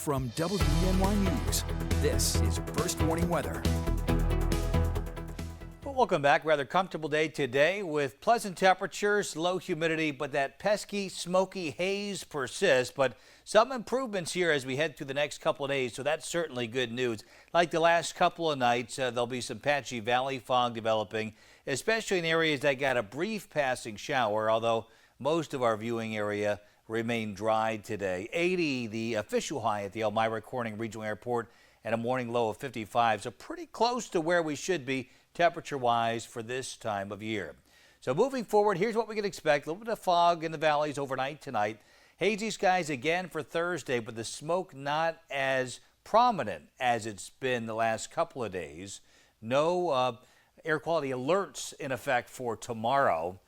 From WENY News, this is First Warning Weather. Well, welcome back. Rather comfortable day today with pleasant temperatures, low humidity, but that pesky, smoky haze persists. But some improvements here as we head through the next couple of days, so that's certainly good news. Like the last couple of nights, there'll be some patchy valley fog developing, especially in areas that got a brief passing shower, although most of our viewing area remain dry today. 80, the official high at the Elmira Corning Regional Airport, and a morning low of 55. So pretty close to where we should be temperature-wise for this time of year. So moving forward, here's what we can expect. A little bit of fog in the valleys overnight tonight. Hazy skies again for Thursday, but the smoke not as prominent as it's been the last couple of days. No air quality alerts in effect for tomorrow.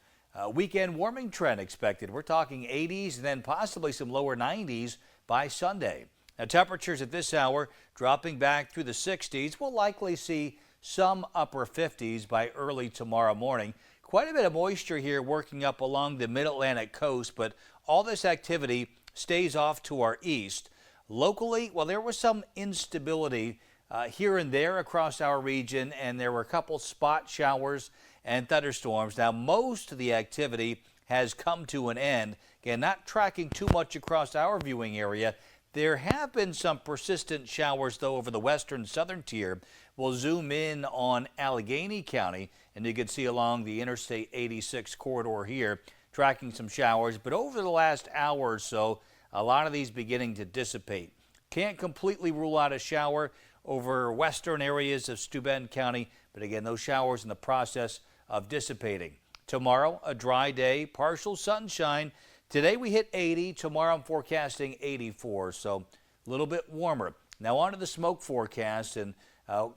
Weekend warming trend expected. We're talking 80s and then possibly some lower 90s by Sunday. Now, temperatures at this hour dropping back through the 60s. We'll likely see some upper 50s by early tomorrow morning. Quite a bit of moisture here working up along the mid-Atlantic coast, but all this activity stays off to our east. Locally, well, there was some instability here and there across our region, and there were a couple spot showers and thunderstorms. Now, most of the activity has come to an end. Again, not tracking too much across our viewing area. There have been some persistent showers, though, over the western southern tier. We'll zoom in on Allegheny County, and you can see along the Interstate 86 corridor here, tracking some showers. But over the last hour or so, a lot of these beginning to dissipate. Can't completely rule out a shower over western areas of Steuben County, but again, those showers in the process of dissipating. Tomorrow, a dry day, partial sunshine. Today we hit 80. Tomorrow I'm forecasting 84, so a little bit warmer. Now on to the smoke forecast, and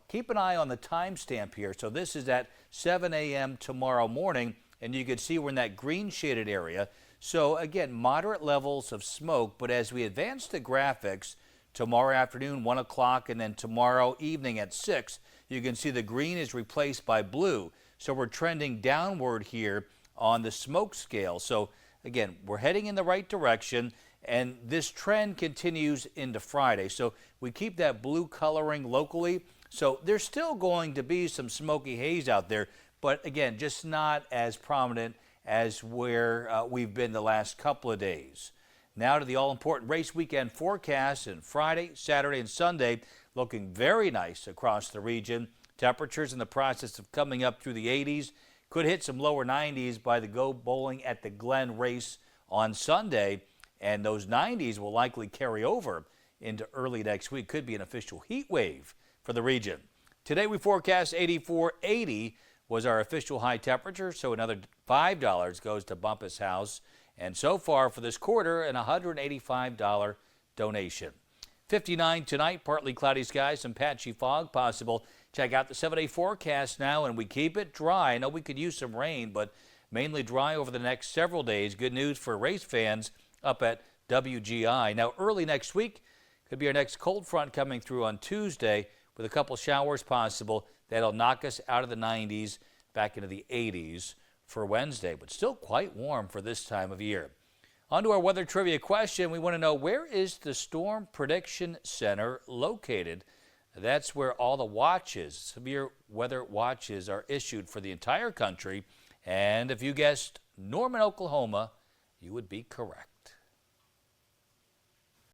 keep an eye on the timestamp here. So this is at 7 a.m. tomorrow morning, and you can see we're in that green shaded area. So again, moderate levels of smoke, but as we advance the graphics, tomorrow afternoon, 1 o'clock, and then tomorrow evening at 6, you can see the green is replaced by blue. So we're trending downward here on the smoke scale. So again, we're heading in the right direction, and this trend continues into Friday. So we keep that blue coloring locally. So there's still going to be some smoky haze out there, but again, just not as prominent as where we've been the last couple of days. Now to the all-important race weekend forecast, and Friday, Saturday, and Sunday looking very nice across the region. Temperatures in the process of coming up through the 80s. Could hit some lower 90s by the Go Bowling at the Glen race on Sunday, and those 90s will likely carry over into early next week. Could be an official heat wave for the region. Today we forecast 84. 80 was our official high temperature, so another $5 goes to Bumpus House. And so far for this quarter, an $185 donation. 59 tonight, partly cloudy skies, some patchy fog possible. Check out the 7-day forecast now, and we keep it dry. I know we could use some rain, but mainly dry over the next several days. Good news for race fans up at WGI. Now, early next week could be our next cold front coming through on Tuesday with a couple showers possible. That'll knock us out of the 90s back into the 80s for Wednesday, but still quite warm for this time of year. On to our weather trivia question. We want to know, where is the Storm Prediction Center located? That's where all the watches, severe weather watches, are issued for the entire country. And if you guessed Norman, Oklahoma, you would be correct.